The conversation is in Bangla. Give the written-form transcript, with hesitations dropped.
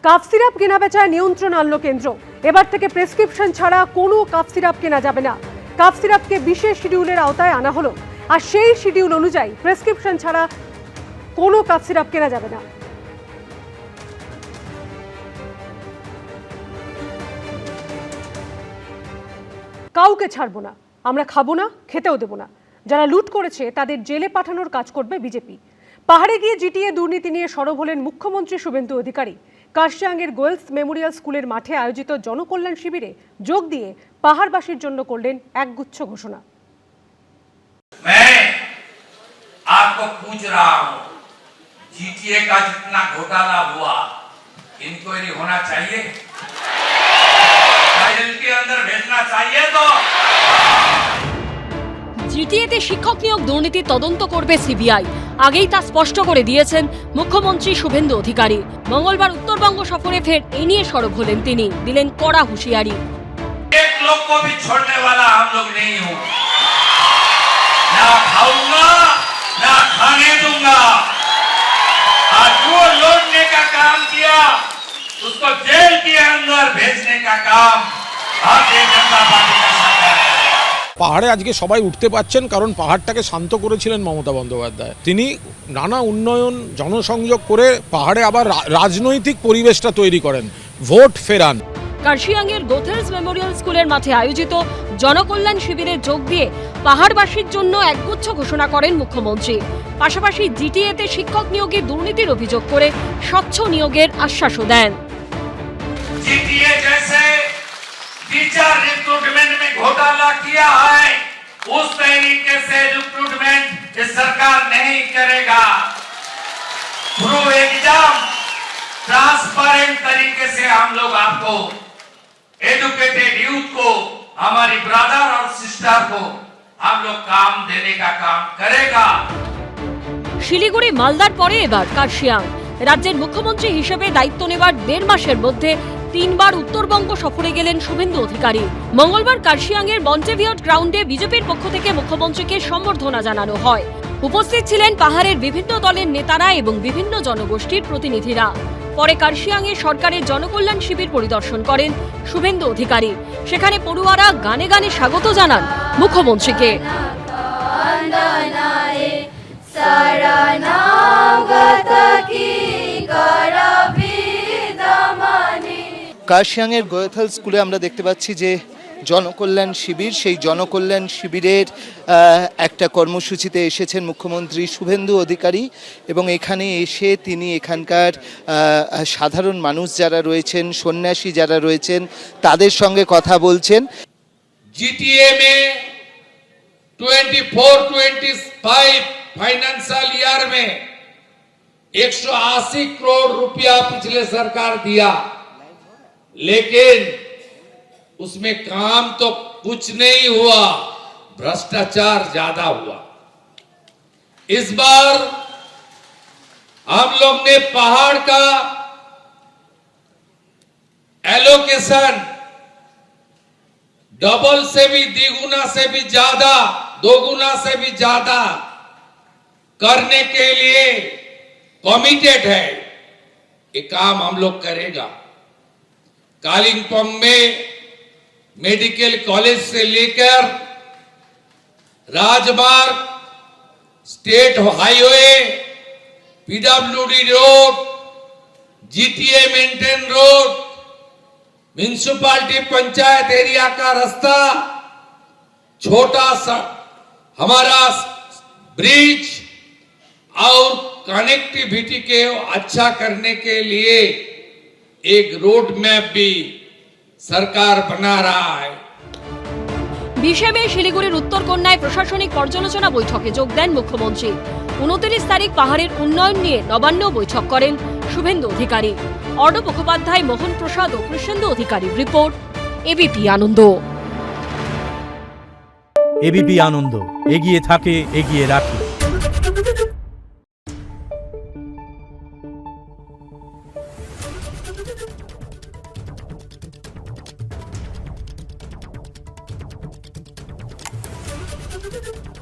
কাফ সিরাপ কেনাবেচায় নিয়ন্ত্রণ আনলো কেন্দ্র। এবার থেকে প্রেসক্রিপশন ছাড়া কোনো কাফ সিরাপ কেনা যাবে না। কাফ সিরাপকে বিশেষ শিডিউলের আওতায় আনা হলো, আর সেই শিডিউল অনুযায়ী প্রেসক্রিপশন ছাড়া কোনো কাফ সিরাপ কেনা যাবে না। কাউকে ছাড়বো না, আমরা খাবো না, খেতেও দেবো না। যারা লুট করেছে তাদের জেলে পাঠানোর কাজ করবে বিজেপি। পাহাড়ে গিয়ে জিটিএ দুর্নীতি নিয়ে সরব হলেন মুখ্যমন্ত্রী শুভেন্দু অধিকারী। কার্শিয়াংয়ের গোয়েলস মেমোরিয়াল স্কুলের মাঠে আয়োজিত জনকল্যাণ শিবিরে যোগ দিয়ে পাহাড়বাসীর জন্য করলেন একগুচ্ছ ঘোষণা। मैं आपको पूछ रहा हूं, जीटीए का जितना घोटाला हुआ, इंक्वायरी होना चाहिए, जेल के अंदर भेजना चाहिए। तो জিটিএতে শিক্ষক নিয়োগ দুর্নীতি তদন্ত করবে সিবিআই। আগেই তা স্পষ্ট করে দিয়েছেন মুখ্যমন্ত্রী শুভেন্দু অধিকারী। মঙ্গলবার উত্তরবঙ্গ সফরে ফের এই নিয়ে সরব হলেন তিনি, দিলেন কড়া হুঁশিয়ারি। एक लोग को भी छोड़ने वाला हम लोग नहीं हूं, ना खाऊंगा ना खाने दूंगा। आज जो लौटने का काम किया उसको जेल के अंदर भेजने का काम भारतीय जनता पार्टी का सरकार करेगा। পাহাড়ে আজকে সবাই উঠতে পারছেন কারণ পাহাড়টাকে শান্ত করেছিলেন মমতা বন্দ্যোপাধ্যায়। তিনি নানা উন্নয়ন জনসংযোগ করে পাহাড়ে আবার রাজনৈতিক পরিবেশটা তৈরি করেন, ভোট ফেরান। কার্শিয়াংয়ের গোথেলস মেমোরিয়াল স্কুলের মাঠে আয়োজিত জনকল্যাণ শিবিরে যোগ দিয়ে পাহাড়বাসীর জন্য একগুচ্ছ ঘোষণা করেন মুখ্যমন্ত্রী। পাশাপাশি জিটিএতে শিক্ষক নিয়োগে দুর্নীতির অভিযোগ করে স্বচ্ছ নিয়োগের আশ্বাসও দেন। जीटीए जैसे टीचर रिक्रूटमेंट में घोटाला किया है, उस तरीके से रिक्रूटमेंट ये सरकार नहीं करेगा। थ्रू एग्जाम ट्रांसपेरेंट तरीके से हम लोग आपको एजुकेटेड यूथ को, हमारी ब्रदर और सिस्टर को हम लोग काम देने का काम करेगा। শিলিগুড়ি মালদার পরে এবার কার্শিয়াং। রাজ্যের মুখ্যমন্ত্রী হিসেবে দায়িত্ব নেবার 1.5 মাসের মধ্যে 3 বার উত্তরবঙ্গ সফরে গেলেন শুভেন্দু অধিকারী। মঙ্গলবার কার্শিয়াংয়ের বন্টেভিয়ট গ্রাউন্ডে বিজেপির পক্ষ থেকে মুখ্যমন্ত্রীকে সম্বর্ধনা জানানো হয়। উপস্থিত ছিলেন পাহাড়ের বিভিন্ন দলের নেতারা এবং বিভিন্ন জনগোষ্ঠীর প্রতিনিধিরা। পরে কার্শিয়াংয়ে সরকারের জনকল্যাণ শিবির পরিদর্শন করেন শুভেন্দু অধিকারী। সেখানে পড়ুয়ারা গানে গানে স্বাগত জানান মুখ্যমন্ত্রীকে। কার্শিয়াংয়ের গোয়েথল স্কুলে আমরা দেখতে পাচ্ছি যে জনকল্যাণ শিবির, সেই জনকল্যাণ শিবিরের একটা কর্মসূচিতে এসেছেন মুখ্যমন্ত্রী শুভেন্দু অধিকারী এবং এখানে এসে তিনি এখানকার সাধারণ মানুষ যারা রয়েছেন, সন্ন্যাসী যারা রয়েছেন তাদের সঙ্গে কথা বলছেন। जीटीए में 24-25 फाइनेंशियल ईयर में 180 करोड़ रुपया पिछले सरकार दिया, लेकिन उसमें काम तो कुछ नहीं हुआ, भ्रष्टाचार ज्यादा हुआ। इस बार हम लोग ने पहाड़ का एलोकेशन डबल से भी द्विगुना से भी ज्यादा, 2 गुना से भी ज्यादा करने के लिए कमिटेड है। ये काम हम लोग करेगा। कालिम्पोंग में मेडिकल कॉलेज से लेकर राजमार्ग, state highway, PWD road, GTA maintain road, municipality panchayat area का रास्ता, छोटा सा हमारा ब्रिज और कनेक्टिविटी के अच्छा करने के लिए एक रोड मैप भी सरकार बना रहा है। 20 মে শিলিগুড়ির উত্তরকন্যায় প্রশাসনিক পর্যালোচনা বৈঠকে যোগ দেন মুখ্যমন্ত্রী। 29 তারিখ পাহাড়ের উন্নয়ন নিয়ে নবান্ন বৈঠক করেন শুভেন্দু অধিকারী। অর্ণব মুখোপাধ্যায়, মোহন প্রসাদ ও কৃষ্ণেন্দু অধিকারীর রিপোর্ট, এবিপি আনন্দ। এবিপি আনন্দ, এগিয়ে থাকে, এগিয়ে রাখে। Thank you.